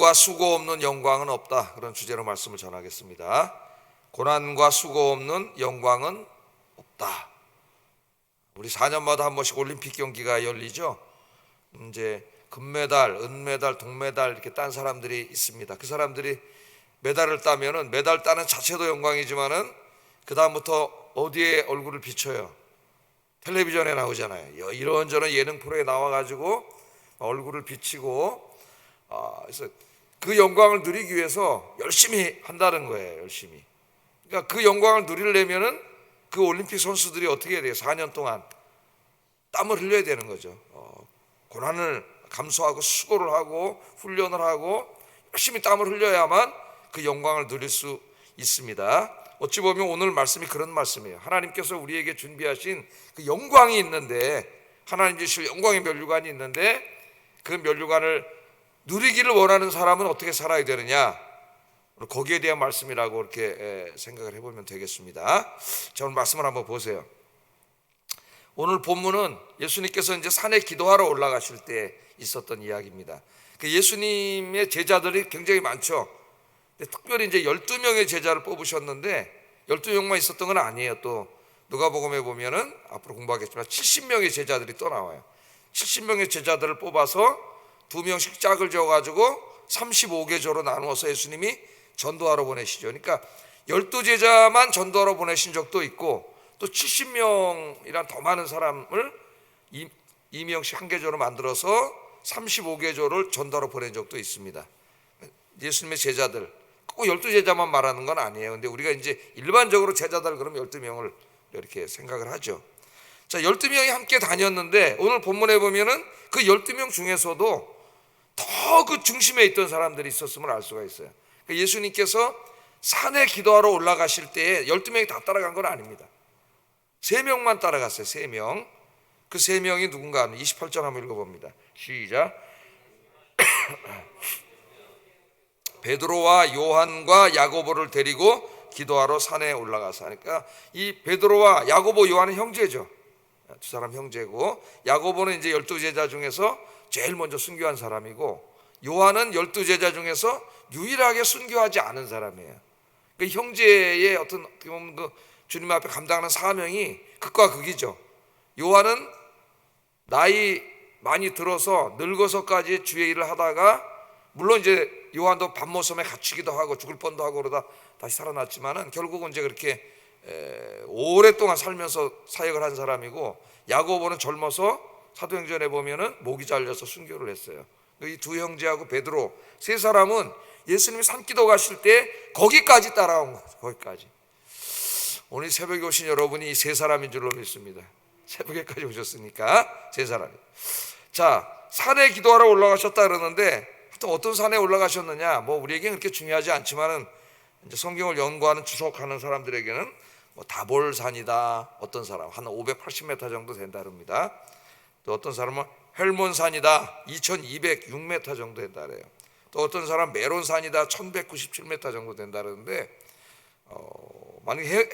고난과 수고 없는 영광은 없다. 그런 주제로 말씀을 전하겠습니다. 고난과 수고 없는 영광은 없다. 우리 4년마다 한 번씩 올림픽 경기가 열리죠. 이제 금메달, 은메달, 동메달 이렇게 딴 사람들이 있습니다. 그 사람들이 메달을 따면은 메달 따는 자체도 영광이지만은 그 다음부터 어디에 얼굴을 비춰요? 텔레비전에 나오잖아요. 이런저런 예능 프로에 나와가지고 얼굴을 비치고, 그래서 그 영광을 누리기 위해서 열심히 한다는 거예요. 열심히. 그러니까 그 영광을 누리려면은 그 올림픽 선수들이 어떻게 해야 돼요? 4년 동안 땀을 흘려야 되는 거죠. 고난을 감수하고 수고를 하고 훈련을 하고 열심히 땀을 흘려야만 그 영광을 누릴 수 있습니다. 어찌 보면 오늘 말씀이 그런 말씀이에요. 하나님께서 우리에게 준비하신 그 영광이 있는데, 하나님 주실 영광의 면류관이 있는데, 그 면류관을 누리기를 원하는 사람은 어떻게 살아야 되느냐, 거기에 대한 말씀이라고 이렇게 생각을 해보면 되겠습니다. 자, 오늘 말씀을 한번 보세요. 오늘 본문은 예수님께서 이제 산에 기도하러 올라가실 때 있었던 이야기입니다. 예수님의 제자들이 굉장히 많죠. 특별히 이제 12명의 제자를 뽑으셨는데 12명만 있었던 건 아니에요. 또 누가복음에 보면은 앞으로 공부하겠지만 70명의 제자들이 또 나와요. 70명의 제자들을 뽑아서 2명씩 짝을 지어가지고 35계조로 나누어서 예수님이 전도하러 보내시죠. 그러니까 12제자만 전도하러 보내신 적도 있고, 또 70명이란 더 많은 사람을 2명씩 한 계조로 만들어서 35계조를 전도하러 보낸 적도 있습니다. 예수님의 제자들, 꼭 12제자만 말하는 건 아니에요. 근데 우리가 이제 일반적으로 제자들 그러면 12명을 이렇게 생각을 하죠. 자, 12명이 함께 다녔는데 오늘 본문에 보면은 그 12명 중에서도 더 그 중심에 있던 사람들이 있었음을 알 수가 있어요. 그러니까 예수님께서 산에 기도하러 올라가실 때 12명이 다 따라간 건 아닙니다. 3명만 따라갔어요. 3명. 그 3명이 누군가 하면 28절 한번 읽어봅니다. 시작. 베드로와 요한과 야고보를 데리고 기도하러 산에 올라가서 하니까, 이 베드로와 야고보, 요한은 형제죠. 두 사람 형제고, 야고보는 이제 12제자 중에서 제일 먼저 순교한 사람이고, 요한은 12제자 중에서 유일하게 순교하지 않은 사람이에요. 그 형제의 어떤 그 주님 앞에 감당하는 사명이 극과 극이죠. 요한은 나이 많이 들어서 늙어서까지 주의 일을 하다가, 물론 이제 요한도 밤모섬에 갇히기도 하고 죽을 뻔도 하고 그러다 다시 살아났지만은 결국은 이제 그렇게 오랫동안 살면서 사역을 한 사람이고, 야고보는 젊어서 사도행전에 보면은 목이 잘려서 순교를 했어요. 이 두 형제하고 베드로, 세 사람은 예수님이 산기도 가실 때 거기까지 따라온 거죠. 거기까지. 오늘 새벽에 오신 여러분이 이 세 사람인 줄로 믿습니다. 새벽에까지 오셨으니까 세 사람. 자, 산에 기도하러 올라가셨다 그러는데 또 어떤 산에 올라가셨느냐, 뭐 우리에게는 그렇게 중요하지 않지만은 이제 성경을 연구하는 주석하는 사람들에게는 뭐 다볼산이다, 어떤 사람 한 580m 정도 된다 그럽니다. 또 어떤 사람은 헬몬산이다, 2206m 정도 된다 그래요. 또 어떤 사람 메론산이다, 1197m 정도 된다 그러는데, 만약에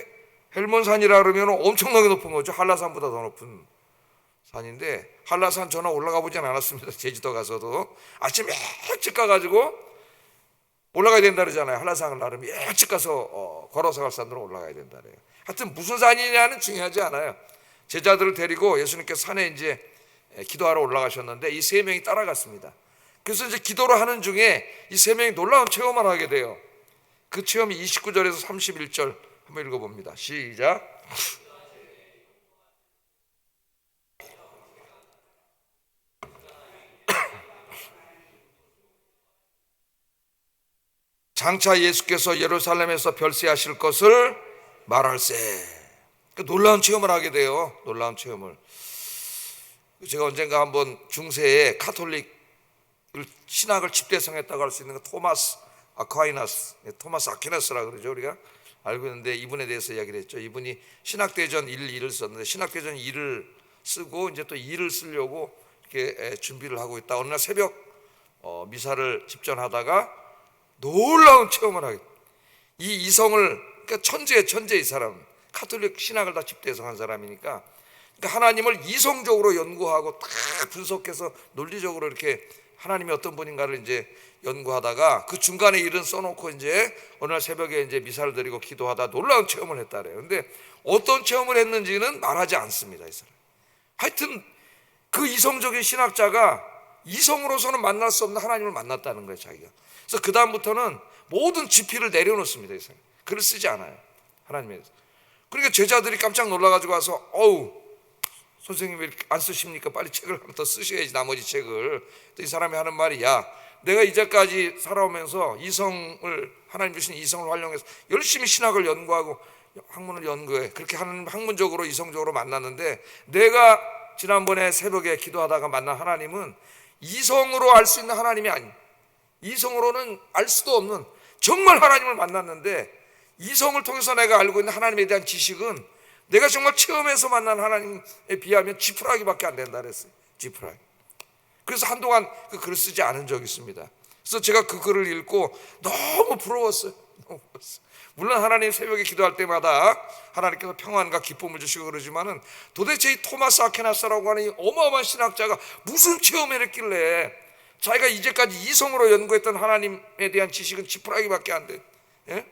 헬몬산이라 그러면 엄청나게 높은 거죠. 한라산보다 더 높은 산인데, 한라산 저는 올라가 보진 않았습니다. 제주도 가서도 아침에 일찍 가가지고 올라가야 된다 그러잖아요. 한라산을 나름 일찍 가서 걸어서 갈 산으로 올라가야 된다 그래요. 하여튼 무슨 산이냐는 중요하지 않아요. 제자들을 데리고 예수님께서 산에 이제 기도하러 올라가셨는데 이 3명이 따라갔습니다. 그래서 이제 기도를 하는 중에 이 3명이 놀라운 체험을 하게 돼요. 그 체험이 29절에서 31절 한번 읽어봅니다. 시작. 장차 예수께서 예루살렘에서 별세하실 것을 말할세. 놀라운 체험을 하게 돼요. 놀라운 체험을. 제가 언젠가 한번 중세에 카톨릭 신학을 집대성했다고 할 수 있는 토마스 아퀴나스라 그러죠. 우리가 알고 있는데 이분에 대해서 이야기를 했죠. 이분이 신학대전 1을 썼는데 신학대전 2를 쓰고 이제 또 2를 쓰려고 이렇게 준비를 하고 있다. 어느 날 새벽 미사를 집전하다가 놀라운 체험을 하게. 이 이성을, 그러니까 천재 이 사람. 카톨릭 신학을 다 집대성한 사람이니까, 그러니까 하나님을 이성적으로 연구하고 다 분석해서 논리적으로 이렇게 하나님이 어떤 분인가를 이제 연구하다가 그 중간에 일은 써놓고 이제 어느 날 새벽에 이제 미사를 드리고 기도하다 놀라운 체험을 했다 그래요. 근데 어떤 체험을 했는지는 말하지 않습니다, 이 사람. 하여튼 그 이성적인 신학자가 이성으로서는 만날 수 없는 하나님을 만났다는 거예요, 자기가. 그래서 그 다음부터는 모든 지피를 내려놓습니다, 이 사람. 글을 쓰지 않아요, 하나님에 대해서. 그러니까 제자들이 깜짝 놀라가지고 와서 어우, 선생님 왜 이렇게 안 쓰십니까? 빨리 책을 하나 더 쓰셔야지, 나머지 책을. 또 이 사람이 하는 말이, 야, 내가 이제까지 살아오면서 이성을, 하나님 주신 이성을 활용해서 열심히 신학을 연구하고 학문을 연구해. 그렇게 하는 학문적으로 이성적으로 만났는데, 내가 지난번에 새벽에 기도하다가 만난 하나님은 이성으로 알 수 있는 하나님이 아니에요. 이성으로는 알 수도 없는 정말 하나님을 만났는데, 이성을 통해서 내가 알고 있는 하나님에 대한 지식은 내가 정말 체험해서 만난 하나님에 비하면 지푸라기밖에 안 된다 그랬어요. 지푸라기. 그래서 한동안 그 글을 쓰지 않은 적이 있습니다. 그래서 제가 그 글을 읽고 너무 부러웠어요. 물론 하나님 새벽에 기도할 때마다 하나님께서 평안과 기쁨을 주시고 그러지만은, 도대체 이 토마스 아퀴나스라고 하는 이 어마어마한 신학자가 무슨 체험을 했길래 자기가 이제까지 이성으로 연구했던 하나님에 대한 지식은 지푸라기밖에 안 돼. 예?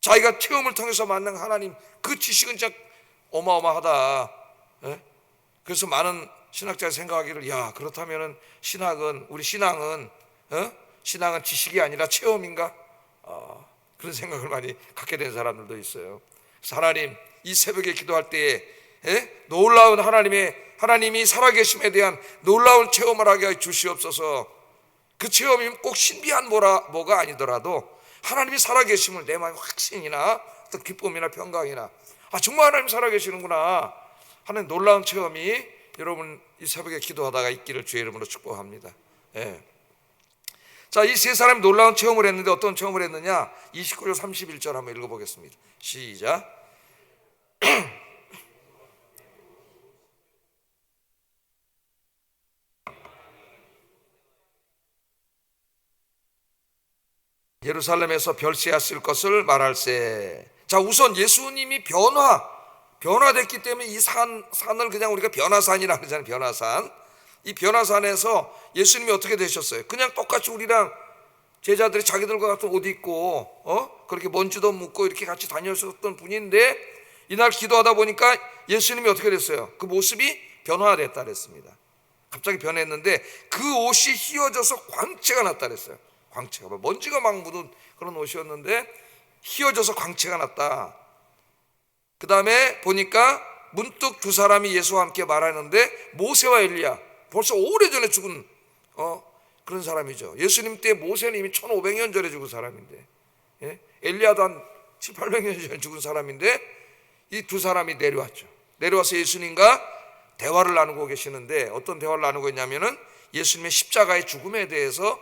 자기가 체험을 통해서 만난 하나님, 그 지식은 진짜 어마어마하다. 예? 그래서 많은 신학자가 생각하기를, 야, 그렇다면은 신학은, 우리 신앙은 신앙은 지식이 아니라 체험인가? 그런 생각을 많이 갖게 된 사람들도 있어요. 그래서 하나님, 이 새벽에 기도할 때에 놀라운 하나님이 살아계심에 대한 놀라운 체험을 하게 해 주시옵소서. 그 체험이 꼭 신비한 뭐가 아니더라도 하나님이 살아계심을 내 마음의 확신이나 또 기쁨이나 평강이나, 정말 하나님 살아계시는구나 하는 놀라운 체험이 여러분 이 새벽에 기도하다가 있기를 주의 이름으로 축복합니다. 예. 자, 이 세 사람이 놀라운 체험을 했는데 어떤 체험을 했느냐? 29절 31절 한번 읽어보겠습니다. 시작. 예루살렘에서 별세하실 것을 말할세. 자, 우선 예수님이 변화됐기 때문에 이 산을 그냥 우리가 변화산이라고 그러잖아요. 변화산. 이 변화산에서 예수님이 어떻게 되셨어요? 그냥 똑같이 우리랑 제자들이 자기들과 같은 옷 입고 그렇게 먼지도 묻고 이렇게 같이 다녔었던 분인데, 이날 기도하다 보니까 예수님이 어떻게 됐어요? 그 모습이 변화됐다 그랬습니다. 갑자기 변했는데 그 옷이 휘어져서 광채가 났다 그랬어요. 광채가, 먼지가 막 묻은 그런 옷이었는데 휘어져서 광채가 났다. 그 다음에 보니까 문득 두 사람이 예수와 함께 말하는데, 모세와 엘리야, 벌써 오래전에 죽은 그런 사람이죠. 예수님 때 모세는 이미 1500년 전에 죽은 사람인데, 엘리야도 한 7, 800년 전에 죽은 사람인데, 이 두 사람이 내려와서 예수님과 대화를 나누고 계시는데, 어떤 대화를 나누고 있냐면은 예수님의 십자가의 죽음에 대해서,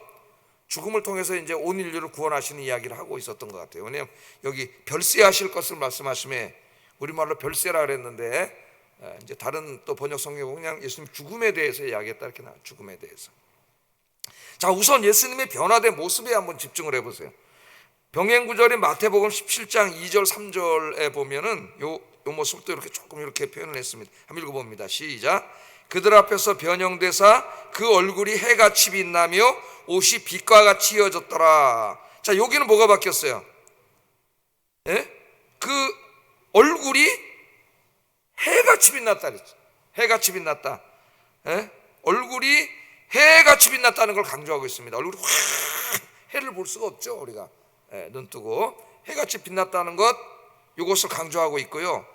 죽음을 통해서 이제 온 인류를 구원하시는 이야기를 하고 있었던 것 같아요. 왜냐하면 여기 별세하실 것을 말씀하시면 우리말로 별세라 그랬는데, 이제 다른 또 번역 성경에 보면 그냥 예수님 죽음에 대해서 이야기했다 이렇게 나와요. 죽음에 대해서. 자, 우선 예수님의 변화된 모습에 한번 집중을 해보세요. 병행 구절인 마태복음 17장 2절 3절에 보면은 요 모습도 이렇게 조금 이렇게 표현을 했습니다. 한번 읽어봅니다. 시작. 그들 앞에서 변형되사 그 얼굴이 해같이 빛나며 옷이 빛과 같이 이어졌더라. 자, 여기는 뭐가 바뀌었어요? 그 얼굴이 해같이 빛났다 그랬죠. 해같이 빛났다. 얼굴이 해같이 빛났다는 걸 강조하고 있습니다. 얼굴이 확, 해를 볼 수가 없죠, 우리가. 눈 뜨고 해같이 빛났다는 것, 이것을 강조하고 있고요.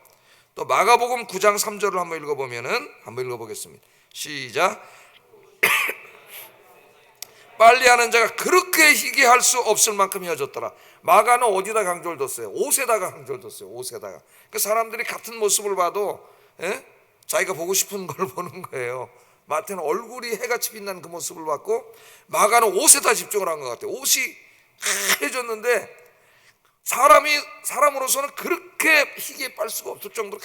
또 마가복음 9장 3절을 한번 읽어보면은, 한번 읽어보겠습니다. 시작. 빨리하는 자가 그렇게 희귀할 수 없을 만큼 휘어졌더라. 마가는 어디다 강조를 뒀어요? 옷에다가 강조를 뒀어요. 옷에다가. 그 사람들이 같은 모습을 봐도 자기가 보고 싶은 걸 보는 거예요. 마태는 얼굴이 해같이 빛나는 그 모습을 봤고, 마가는 옷에다 집중을 한 것 같아요. 옷이 해졌는데 사람으로서는 그렇게 희귀에 빨 수가 없을 정도로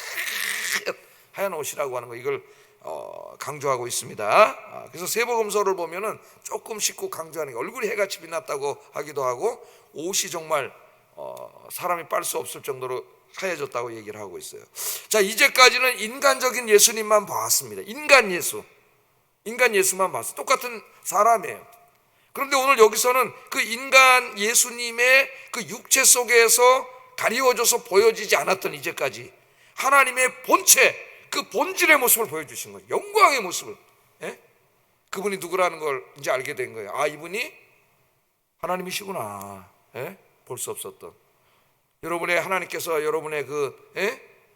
하얀 옷이라고 하는 거, 이걸 강조하고 있습니다. 그래서 세복음서를 보면은 조금씩 강조하는 게, 얼굴이 해같이 빛났다고 하기도 하고, 옷이 정말 사람이 빨 수 없을 정도로 하얘졌다고 얘기를 하고 있어요. 자, 이제까지는 인간적인 예수님만 봐왔습니다. 인간 예수. 인간 예수만 봤어요. 똑같은 사람이에요. 그런데 오늘 여기서는 그 인간 예수님의 그 육체 속에서 가리워져서 보여지지 않았던 이제까지 하나님의 본체, 그 본질의 모습을 보여주신 거예요. 영광의 모습을. 예? 그분이 누구라는 걸 이제 알게 된 거예요. 아, 이분이 하나님이시구나. 예? 볼 수 없었던. 여러분의 하나님께서 여러분의 그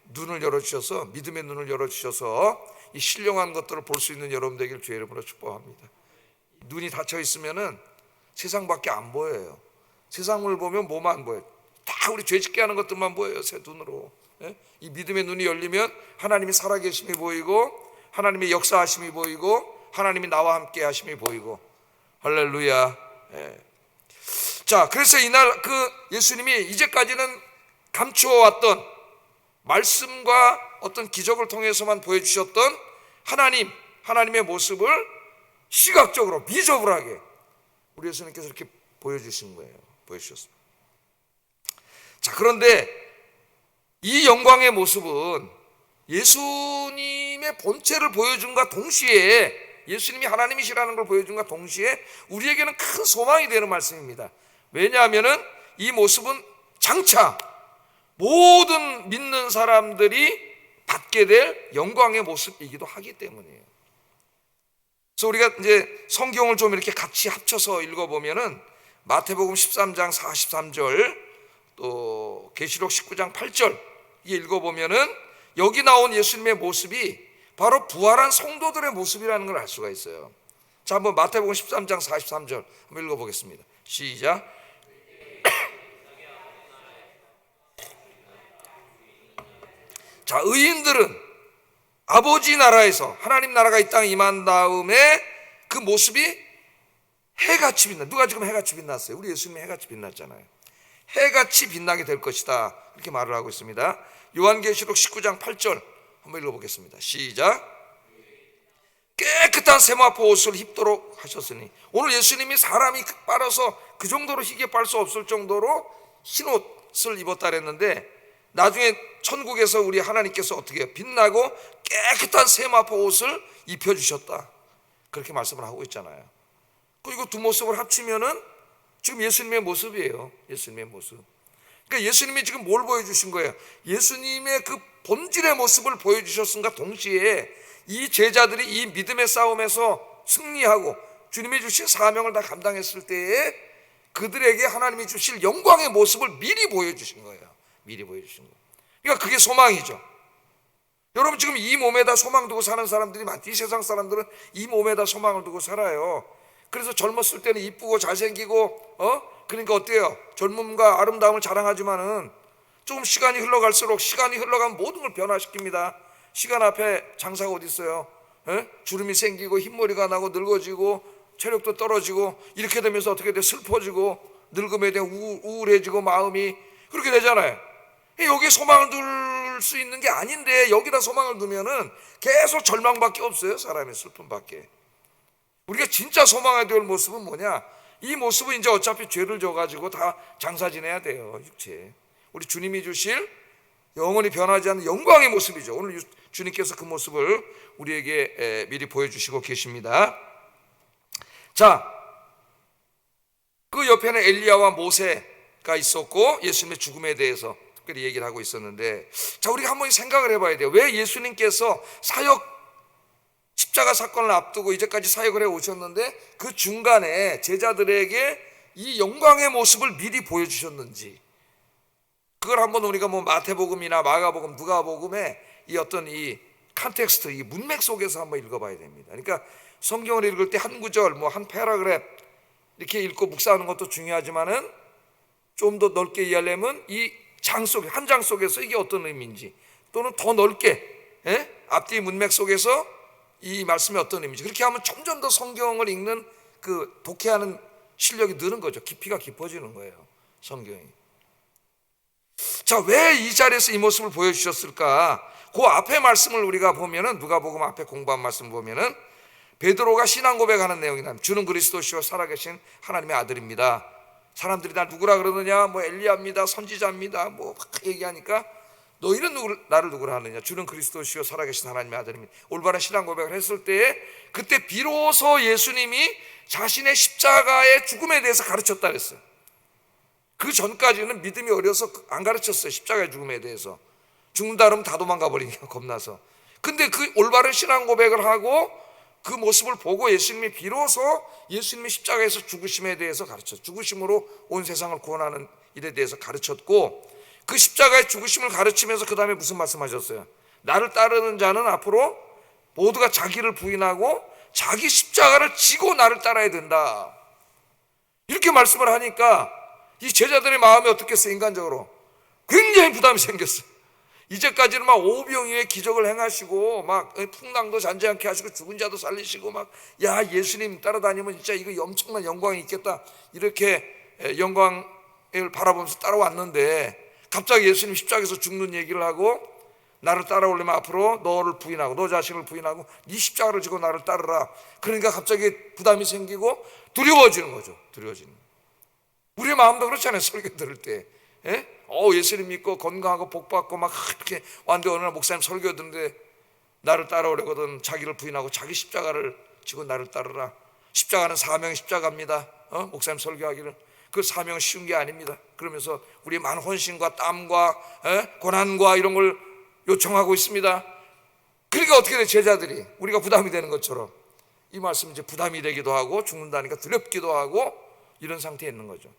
눈을 열어주셔서, 믿음의 눈을 열어주셔서 이 신령한 것들을 볼 수 있는 여러분 되길 주의 이름으로 축복합니다. 눈이 닫혀 있으면은 세상밖에 안 보여요. 세상을 보면 뭐만 보여요? 다 우리 죄짓게 하는 것들만 보여요, 새 눈으로. 이 믿음의 눈이 열리면 하나님이 살아계심이 보이고, 하나님의 역사하심이 보이고, 하나님이 나와 함께 하심이 보이고. 할렐루야. 자, 그래서 이날 그 예수님이 이제까지는 감추어왔던 말씀과 어떤 기적을 통해서만 보여주셨던 하나님의 모습을 시각적으로 비저블하게 우리 예수님께서 이렇게 보여주신 거예요. 보여주셨습니다. 자, 그런데 이 영광의 모습은 예수님의 본체를 보여준과 동시에, 예수님이 하나님이시라는 걸 보여준과 동시에 우리에게는 큰 소망이 되는 말씀입니다. 왜냐하면은 이 모습은 장차 모든 믿는 사람들이 받게 될 영광의 모습이기도 하기 때문이에요. 그래서 우리가 이제 성경을 좀 이렇게 같이 합쳐서 읽어보면은 마태복음 13장 43절, 또 계시록 19장 8절 이게 읽어보면은 여기 나온 예수님의 모습이 바로 부활한 성도들의 모습이라는 걸 알 수가 있어요. 자, 한번 마태복음 13장 43절 한번 읽어보겠습니다. 시작. 자, 의인들은 아버지 나라에서, 하나님 나라가 이 땅에 임한 다음에 그 모습이 해같이 빛나. 누가 지금 해같이 빛났어요? 우리 예수님이 해같이 빛났잖아요. 해같이 빛나게 될 것이다, 이렇게 말을 하고 있습니다. 요한계시록 19장 8절 한번 읽어보겠습니다. 시작. 깨끗한 세마포 옷을 입도록 하셨으니, 오늘 예수님이 사람이 빨아서 그 정도로 희게 빨 수 없을 정도로 흰 옷을 입었다 그랬는데, 나중에 천국에서 우리 하나님께서 어떻게 해요? 빛나고 깨끗한 세마포 옷을 입혀주셨다, 그렇게 말씀을 하고 있잖아요. 그리고 두 모습을 합치면은 지금 예수님의 모습이에요. 예수님의 모습. 그러니까 예수님이 지금 뭘 보여주신 거예요? 예수님의 그 본질의 모습을 보여주셨음과 동시에 이 제자들이 이 믿음의 싸움에서 승리하고 주님이 주신 사명을 다 감당했을 때에 그들에게 하나님이 주실 영광의 모습을 미리 보여주신 거예요. 미리 보여주신 거예요. 그러니까 그게 소망이죠. 여러분, 지금 이 몸에다 소망 두고 사는 사람들이 많지. 이 세상 사람들은 이 몸에다 소망을 두고 살아요. 그래서 젊었을 때는 이쁘고 잘생기고 그러니까 어때요? 젊음과 아름다움을 자랑하지만은 조금 시간이 흘러갈수록, 시간이 흘러가면 모든 걸 변화시킵니다. 시간 앞에 장사가 어디 있어요? 주름이 생기고 흰머리가 나고 늙어지고 체력도 떨어지고, 이렇게 되면서 어떻게 돼? 슬퍼지고 늙음에 대해 우울해지고 마음이 그렇게 되잖아요. 여기에 소망을 둘 수 있는 게 아닌데 여기다 소망을 두면은 계속 절망밖에 없어요. 사람의 슬픔밖에. 우리가 진짜 소망해야 될 모습은 뭐냐? 이 모습은 이제 어차피 죄를 져가지고 다 장사 지내야 돼요, 육체. 우리 주님이 주실 영원히 변하지 않는 영광의 모습이죠. 오늘 주님께서 그 모습을 우리에게 미리 보여주시고 계십니다. 자, 그 옆에는 엘리야와 모세가 있었고 예수님의 죽음에 대해서 특별히 얘기를 하고 있었는데, 자, 우리가 한번 생각을 해봐야 돼요. 왜 예수님께서 십자가 사건을 앞두고 이제까지 사역을 해 오셨는데 그 중간에 제자들에게 이 영광의 모습을 미리 보여주셨는지, 그걸 한번 우리가 뭐 마태복음이나 마가복음, 누가복음의 이 어떤 이 컨텍스트, 이 문맥 속에서 한번 읽어봐야 됩니다. 그러니까 성경을 읽을 때 한 구절, 뭐 한 패러그래프 이렇게 읽고 묵상하는 것도 중요하지만은 좀 더 넓게 이해하려면 이 장 속에, 한 장 속에서 이게 어떤 의미인지, 또는 더 넓게 앞뒤 문맥 속에서 이 말씀이 어떤 의미인지, 그렇게 하면 점점 더 성경을 읽는 그 독해하는 실력이 느는 거죠. 깊이가 깊어지는 거예요, 성경이. 자, 왜 이 자리에서 이 모습을 보여주셨을까? 그 앞에 말씀을 우리가 보면은, 누가복음 앞에 공부한 말씀 보면은 베드로가 신앙 고백하는 내용이 나옵니다. 주는 그리스도시요 살아계신 하나님의 아들입니다. 사람들이 나 누구라 그러느냐? 뭐 엘리야입니다, 선지자입니다, 뭐 막 얘기하니까 너희는 나를 누구라 하느냐? 주는 그리스도시요 살아계신 하나님의 아들입니다. 올바른 신앙 고백을 했을 때에 그때 비로소 예수님이 자신의 십자가의 죽음에 대해서 가르쳤다 그랬어요. 그 전까지는 믿음이 어려서 안 가르쳤어요. 십자가의 죽음에 대해서. 죽는다 그러면 다 도망가 버리니까 겁나서. 근데 그 올바른 신앙 고백을 하고 그 모습을 보고 예수님이 비로소 예수님의 십자가에서 죽으심에 대해서 가르쳤어요. 죽으심으로 온 세상을 구원하는 일에 대해서 가르쳤고, 그 십자가의 죽으심을 가르치면서 그 다음에 무슨 말씀하셨어요? 나를 따르는 자는 앞으로 모두가 자기를 부인하고 자기 십자가를 지고 나를 따라야 된다. 이렇게 말씀을 하니까 이 제자들의 마음이 어떻겠어요? 인간적으로 굉장히 부담이 생겼어요. 이제까지는 막 오병이어의 기적을 행하시고 막 풍랑도 잔지 않게 하시고 죽은 자도 살리시고 막 야 예수님 따라다니면 진짜 이거 엄청난 영광이 있겠다, 이렇게 영광을 바라보면서 따라왔는데 갑자기 예수님 십자가에서 죽는 얘기를 하고 나를 따라오려면 앞으로 너를 부인하고 너 자신을 부인하고 네 십자가를 지고 나를 따르라. 그러니까 갑자기 부담이 생기고 두려워지는 거죠. 두려워지는 거예요. 우리의 마음도 그렇잖아요. 설교 들을 때 예수님 믿고 건강하고 복받고 막 이렇게 왔는데 어느 날 목사님 설교 듣는데 나를 따라오려거든 자기를 부인하고 자기 십자가를 지고 나를 따르라. 십자가는 사명의 십자가입니다. 목사님 설교하기를 그 사명은 쉬운 게 아닙니다. 그러면서 우리의 많은 헌신과 땀과 고난과 이런 걸 요청하고 있습니다. 그러니까 어떻게 돼? 제자들이 우리가 부담이 되는 것처럼 이 말씀 이제 부담이 되기도 하고 죽는다니까 두렵기도 하고 이런 상태에 있는 거죠.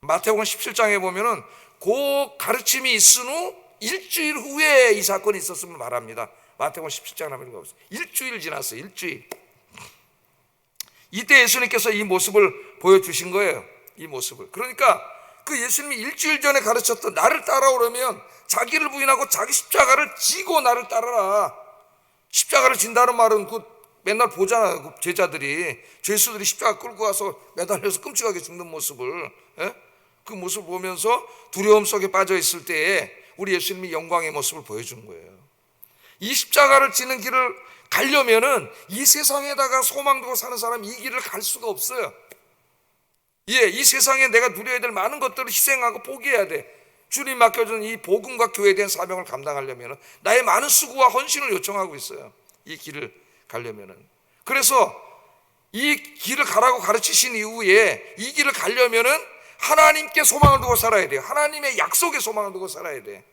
마태복음 17장에 보면은 그 가르침이 있은 후 일주일 후에 이 사건이 있었음을 말합니다. 마태복음 17장 한번 읽어보세요. 일주일 지났어요. 일주일. 이때 예수님께서 이 모습을 보여주신 거예요. 이 모습을. 그러니까 그 예수님이 일주일 전에 가르쳤던 나를 따라오려면 자기를 부인하고 자기 십자가를 지고 나를 따르라. 십자가를 진다는 말은 그 맨날 보잖아요. 그 제자들이 죄수들이 십자가 끌고 와서 매달려서 끔찍하게 죽는 모습을, 그 모습을 보면서 두려움 속에 빠져 있을 때에 우리 예수님이 영광의 모습을 보여준 거예요. 이 십자가를 지는 길을 가려면은 이 세상에다가 소망 두고 사는 사람이 이 길을 갈 수가 없어요. 이 세상에 내가 누려야 될 많은 것들을 희생하고 포기해야 돼. 주님 맡겨준 이 복음과 교회에 대한 사명을 감당하려면 나의 많은 수고와 헌신을 요청하고 있어요. 이 길을 가려면은. 그래서 이 길을 가라고 가르치신 이후에 이 길을 가려면은 하나님께 소망을 두고 살아야 돼요. 하나님의 약속에 소망을 두고 살아야 돼.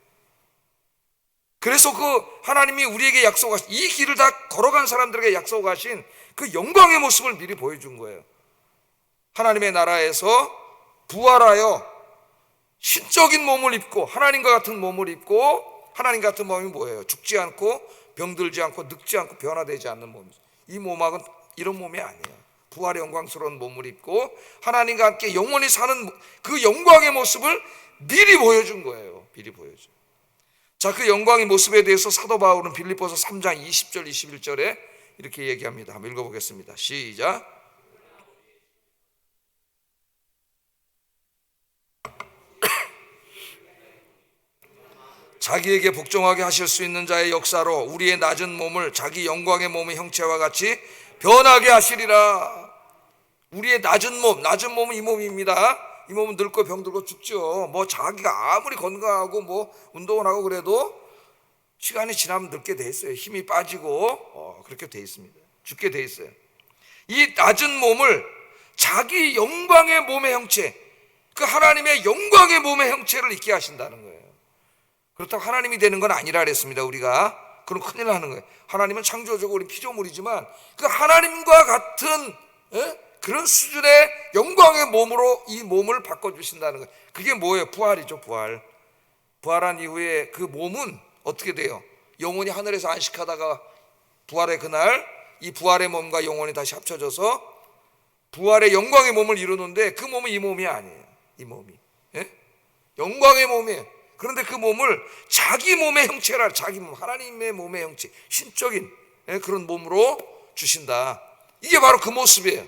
그래서 그 하나님이 우리에게 약속하신 이 길을 다 걸어간 사람들에게 약속하신 그 영광의 모습을 미리 보여준 거예요. 하나님의 나라에서 부활하여 신적인 몸을 입고 하나님과 같은 몸을 입고, 하나님 같은 몸이 뭐예요? 죽지 않고 병들지 않고 늙지 않고 변화되지 않는 몸이죠. 이 몸하고는 이런 몸이 아니에요. 부활의 영광스러운 몸을 입고 하나님과 함께 영원히 사는 그 영광의 모습을 미리 보여준 거예요. 미리 보여준. 자, 그 영광의 모습에 대해서 사도 바울은 빌립보서 3장 20절 21절에 이렇게 얘기합니다. 한번 읽어보겠습니다. 시작. 자기에게 복종하게 하실 수 있는 자의 역사로 우리의 낮은 몸을 자기 영광의 몸의 형체와 같이 변하게 하시리라. 우리의 낮은 몸은 이 몸입니다. 이 몸은 늙고 병들고 죽죠. 뭐 자기가 아무리 건강하고 뭐 운동을 하고 그래도 시간이 지나면 늙게 돼 있어요. 힘이 빠지고 그렇게 돼 있습니다. 죽게 돼 있어요. 이 낮은 몸을 자기 영광의 몸의 형체, 그 하나님의 영광의 몸의 형체를 있게 하신다는 거예요. 그렇다고 하나님이 되는 건 아니라 그랬습니다. 우리가 그럼 큰일 나는 거예요. 하나님은 창조주고 우리 피조물이지만 그 하나님과 같은 그런 수준의 영광의 몸으로 이 몸을 바꿔주신다는 거예요. 그게 뭐예요? 부활이죠. 부활한 이후에 그 몸은 어떻게 돼요? 영원히 하늘에서 안식하다가 부활의 그날 이 부활의 몸과 영혼이 다시 합쳐져서 부활의 영광의 몸을 이루는데 그 몸은 이 몸이 아니에요. 이 몸이 영광의 몸이에요. 그런데 그 몸을 자기 몸의 형체라, 자기 몸, 하나님의 몸의 형체, 신적인 그런 몸으로 주신다. 이게 바로 그 모습이에요.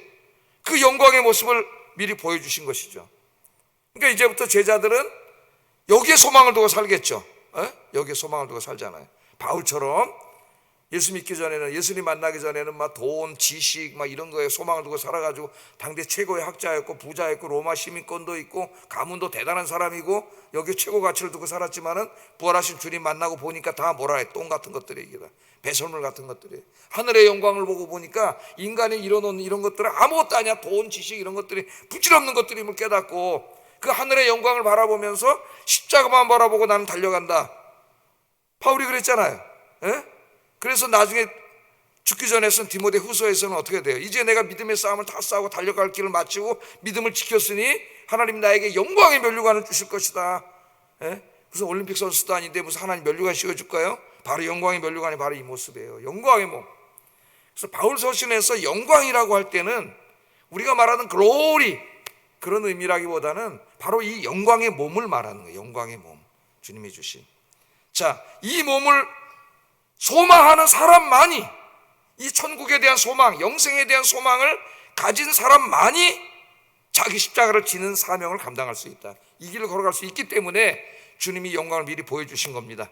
그 영광의 모습을 미리 보여주신 것이죠. 그러니까 이제부터 제자들은 여기에 소망을 두고 살겠죠. 여기에 소망을 두고 살잖아요. 바울처럼 예수 믿기 전에는, 예수님 만나기 전에는 막 돈, 지식 막 이런 거에 소망을 두고 살아가지고 당대 최고의 학자였고 부자였고 로마 시민권도 있고 가문도 대단한 사람이고 여기 최고 가치를 두고 살았지만은 부활하신 주님 만나고 보니까 다 뭐라 해? 똥 같은 것들이 이게 다 배설물 같은 것들이. 하늘의 영광을 보고 보니까 인간이 이뤄놓은 이런 것들은 아무것도 아니야. 돈, 지식 이런 것들이 부질없는 것들임을 깨닫고 그 하늘의 영광을 바라보면서 십자가만 바라보고 나는 달려간다. 바울이 그랬잖아요. 예? 그래서 나중에 죽기 전에 쓴 디모데 후서에서는 어떻게 돼요? 이제 내가 믿음의 싸움을 다 싸우고 달려갈 길을 마치고 믿음을 지켰으니 하나님 나에게 영광의 면류관을 주실 것이다. 예? 무슨 올림픽 선수도 아닌데 무슨 하나님 면류관 씌워줄까요? 바로 영광의 면류관이 바로 이 모습이에요. 영광의 몸. 그래서 바울 서신에서 영광이라고 할 때는 우리가 말하는 글로리 그런 의미라기보다는 바로 이 영광의 몸을 말하는 거예요. 영광의 몸, 주님이 주신. 자, 이 몸을 소망하는 사람만이, 이 천국에 대한 소망, 영생에 대한 소망을 가진 사람만이 자기 십자가를 지는 사명을 감당할 수 있다. 이 길을 걸어갈 수 있기 때문에 주님이 영광을 미리 보여주신 겁니다.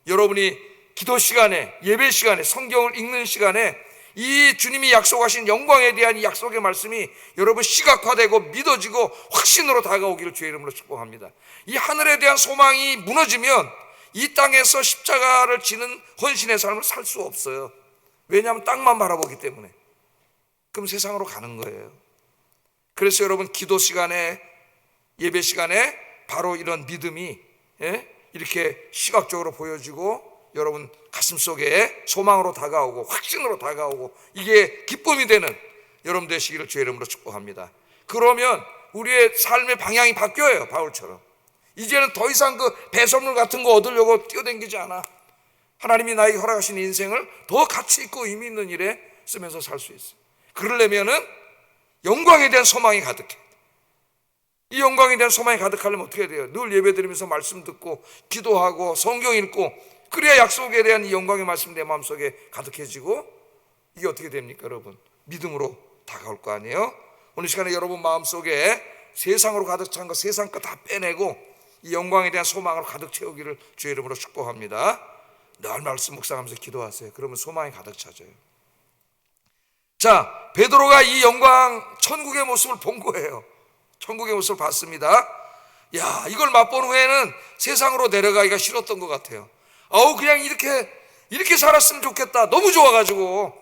여러분이 기도 시간에, 예배 시간에, 성경을 읽는 시간에 이 주님이 약속하신 영광에 대한 이 약속의 말씀이 여러분 시각화되고 믿어지고 확신으로 다가오기를 주의 이름으로 축복합니다. 이 하늘에 대한 소망이 무너지면 이 땅에서 십자가를 지는 헌신의 삶을 살 수 없어요. 왜냐하면 땅만 바라보기 때문에. 그럼 세상으로 가는 거예요. 그래서 여러분 기도 시간에, 예배 시간에 바로 이런 믿음이 이렇게 시각적으로 보여지고 여러분 가슴속에 소망으로 다가오고 확신으로 다가오고 이게 기쁨이 되는 여러분 되시기를 주의 이름으로 축복합니다. 그러면 우리의 삶의 방향이 바뀌어요. 바울처럼 이제는 더 이상 그 배설물 같은 거 얻으려고 뛰어다니지 않아. 하나님이 나에게 허락하신 인생을 더 가치 있고 의미 있는 일에 쓰면서 살 수 있어요. 그러려면은 영광에 대한 소망이 가득해. 이 영광에 대한 소망이 가득하려면 어떻게 돼요? 늘 예배드리면서 말씀 듣고 기도하고 성경 읽고 그래야 약속에 대한 이 영광의 말씀 내 마음속에 가득해지고 이게 어떻게 됩니까 여러분? 믿음으로 다가올 거 아니에요? 오늘 시간에 여러분 마음속에 세상으로 가득 찬 거 세상 거 다 빼내고 이 영광에 대한 소망을 가득 채우기를 주의 이름으로 축복합니다. 늘 말씀 묵상하면서 기도하세요. 그러면 소망이 가득 차져요. 자, 베드로가 이 영광 천국의 모습을 본 거예요. 천국의 모습을 봤습니다. 야, 이걸 맛본 후에는 세상으로 내려가기가 싫었던 것 같아요. 그냥 이렇게 살았으면 좋겠다. 너무 좋아가지고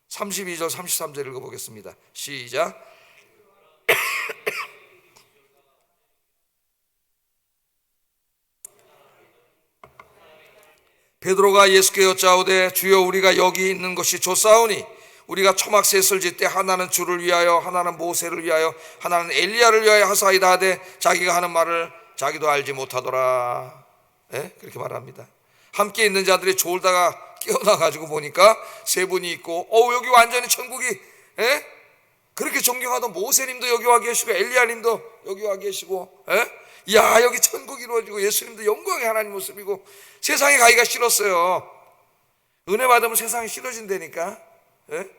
32절 33절 읽어보겠습니다. 시작. 베드로가 예수께 여짜오되 주여 우리가 여기 있는 것이 좋사오니 우리가 초막셋을 짓되 하나는 주를 위하여 하나는 모세를 위하여 하나는 엘리야를 위하여 하사이다 하되 자기가 하는 말을 자기도 알지 못하더라. 그렇게 말합니다. 함께 있는 자들이 졸다가 깨어나가지고 보니까 세 분이 있고 여기 완전히 천국이 그렇게 존경하던 모세님도 여기 와 계시고 엘리야님도 여기 와 계시고 야 여기 천국이 이루어지고 예수님도 영광의 하나님 모습이고 세상에 가기가 싫었어요. 은혜 받으면 세상이 싫어진다니까.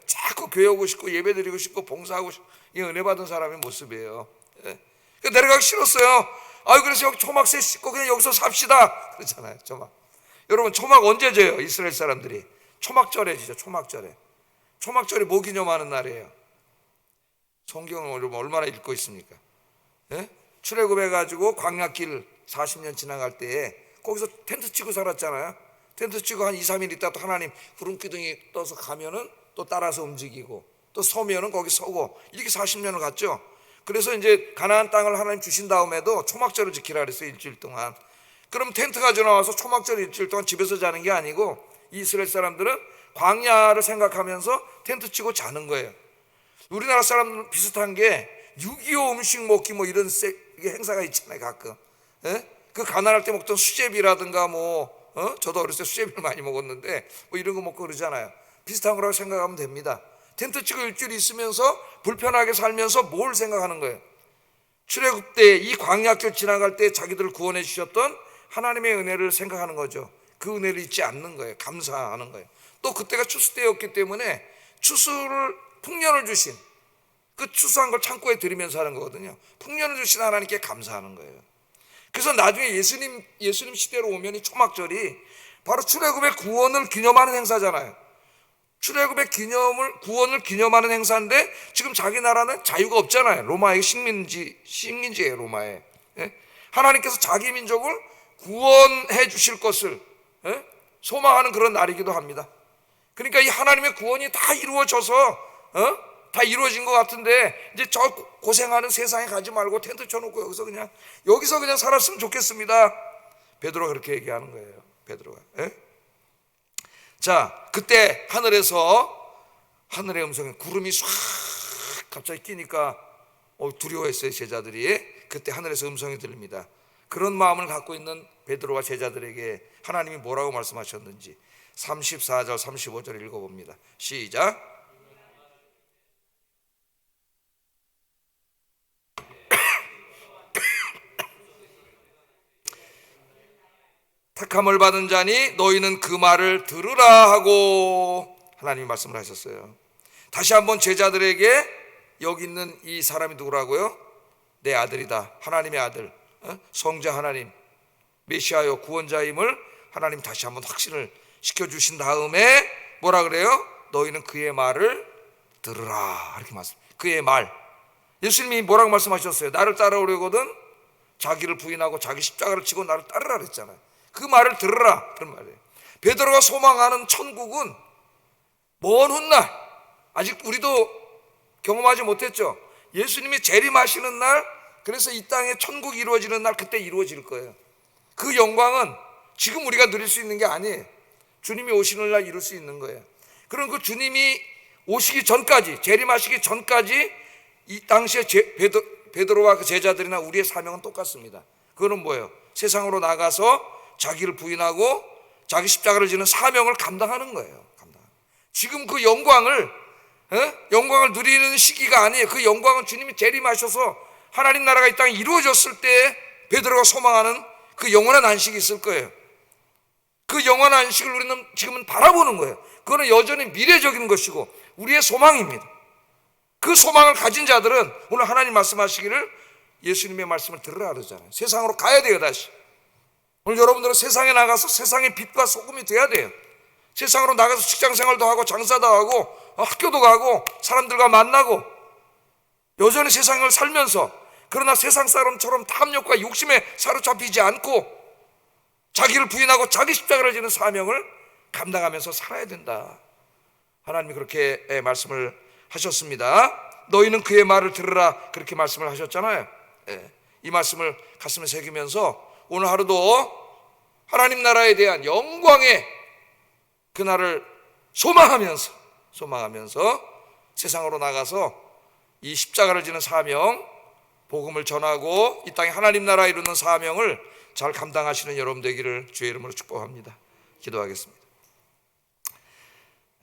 자꾸 교회 오고 싶고 예배 드리고 싶고 봉사하고 싶고 이 은혜 받은 사람의 모습이에요. 내려가기 싫었어요. 그래서 여기 초막새 씻고 그냥 여기서 삽시다 그러잖아요. 초막. 여러분 초막 언제 져요? 이스라엘 사람들이 초막절에 지죠. 초막절이 뭐 기념하는 날이에요? 성경을 얼마나 읽고 있습니까? 출애굽해가지고 광야길 40년 지나갈 때에 거기서 텐트 치고 살았잖아요. 텐트 치고 한 2, 3일 있다 또 하나님 구름기둥이 떠서 가면은 또 따라서 움직이고 또 서면은 거기 서고 이렇게 40년을 갔죠. 그래서 이제 가나안 땅을 하나님 주신 다음에도 초막절을 지키라 그랬어요. 일주일 동안. 그럼 텐트 가지고 나와서 초막절 일주일 동안 집에서 자는 게 아니고 이스라엘 사람들은 광야를 생각하면서 텐트 치고 자는 거예요. 우리나라 사람들은 비슷한 게 6.25 음식 먹기 뭐 이런 행사가 있잖아요. 가끔 그 가난할 때 먹던 수제비라든가 저도 어렸을 때 수제비를 많이 먹었는데 뭐 이런 거 먹고 그러잖아요. 비슷한 거라고 생각하면 됩니다. 텐트 치고 일주일 있으면서 불편하게 살면서 뭘 생각하는 거예요? 출애굽 때 이 광야길 지나갈 때 자기들을 구원해 주셨던 하나님의 은혜를 생각하는 거죠. 그 은혜를 잊지 않는 거예요. 감사하는 거예요. 또 그때가 추수 때였기 때문에 풍년을 주신 그 추수한 걸 창고에 들이면서 하는 거거든요. 풍년을 주신 하나님께 감사하는 거예요. 그래서 나중에 예수님 시대로 오면 이 초막절이 바로 출애굽의 구원을 기념하는 행사잖아요. 출애굽의 구원을 기념하는 행사인데 지금 자기 나라는 자유가 없잖아요. 로마의 식민지예요. 로마에. 하나님께서 자기 민족을 구원해 주실 것을 소망하는 그런 날이기도 합니다. 그러니까 이 하나님의 구원이 다 이루어져서 다 이루어진 것 같은데 이제 저 고생하는 세상에 가지 말고 텐트 쳐놓고 여기서 그냥 살았으면 좋겠습니다. 베드로가 그렇게 얘기하는 거예요. 베드로가. 자, 그때 하늘의 음성에 구름이 唰 갑자기 끼니까 두려워했어요. 제자들이. 그때 하늘에서 음성이 들립니다. 그런 마음을 갖고 있는 베드로와 제자들에게 하나님이 뭐라고 말씀하셨는지 34절 35절 읽어봅니다. 시작. 택함을 받은 자니 너희는 그 말을 들으라 하고 하나님이 말씀을 하셨어요. 다시 한번 제자들에게 여기 있는 이 사람이 누구라고요? 내 아들이다. 하나님의 아들, 성자 하나님, 메시아요 구원자임을 하나님 다시 한번 확신을 시켜주신 다음에 뭐라 그래요? 너희는 그의 말을 들으라. 이렇게 말씀. 그의 말. 예수님이 뭐라고 말씀하셨어요? 나를 따라오려거든 자기를 부인하고 자기 십자가를 지고 나를 따르라 그랬잖아요. 그 말을 들으라 그런 말이에요. 베드로가 소망하는 천국은 먼 훗날, 아직 우리도 경험하지 못했죠. 예수님이 재림하시는 날, 그래서 이 땅에 천국이 이루어지는 날, 그때 이루어질 거예요. 그 영광은 지금 우리가 누릴 수 있는 게 아니에요. 주님이 오시는 날 이룰 수 있는 거예요. 그럼 그 주님이 오시기 전까지, 재림하시기 전까지 이 당시에 베드로와 그 제자들이나 우리의 사명은 똑같습니다. 그거는 뭐예요? 세상으로 나가서 자기를 부인하고 자기 십자가를 지는 사명을 감당하는 거예요. 지금 그 영광을 누리는 시기가 아니에요. 그 영광은 주님이 재림하셔서 하나님 나라가 이 땅에 이루어졌을 때 베드로가 소망하는 그 영원한 안식이 있을 거예요. 그 영원한 안식을 우리는 지금은 바라보는 거예요. 그거는 여전히 미래적인 것이고 우리의 소망입니다. 그 소망을 가진 자들은 오늘 하나님 말씀하시기를 예수님의 말씀을 들으라 그러잖아요. 세상으로 가야 돼요. 다시 오늘 여러분들은 세상에 나가서 세상의 빛과 소금이 돼야 돼요. 세상으로 나가서 직장생활도 하고 장사도 하고 학교도 가고 사람들과 만나고 여전히 세상을 살면서, 그러나 세상 사람처럼 탐욕과 욕심에 사로잡히지 않고 자기를 부인하고 자기 십자가를 지는 사명을 감당하면서 살아야 된다. 하나님이 그렇게 말씀을 하셨습니다. 너희는 그의 말을 들으라 그렇게 말씀을 하셨잖아요. 이 말씀을 가슴에 새기면서 오늘 하루도 하나님 나라에 대한 영광의 그날을 소망하면서 세상으로 나가서 이 십자가를 지는 사명, 복음을 전하고 이 땅에 하나님 나라 이루는 사명을 잘 감당하시는 여러분 되기를 주의 이름으로 축복합니다. 기도하겠습니다.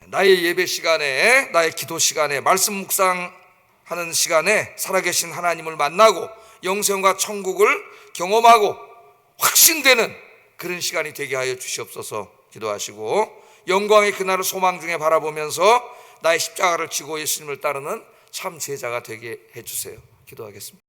나의 예배 시간에, 나의 기도 시간에, 말씀 묵상하는 시간에 살아계신 하나님을 만나고 영생과 천국을 경험하고 확신되는 그런 시간이 되게 하여 주시옵소서. 기도하시고 영광의 그날을 소망 중에 바라보면서 나의 십자가를 지고 예수님을 따르는 참 제자가 되게 해주세요. 기도하겠습니다.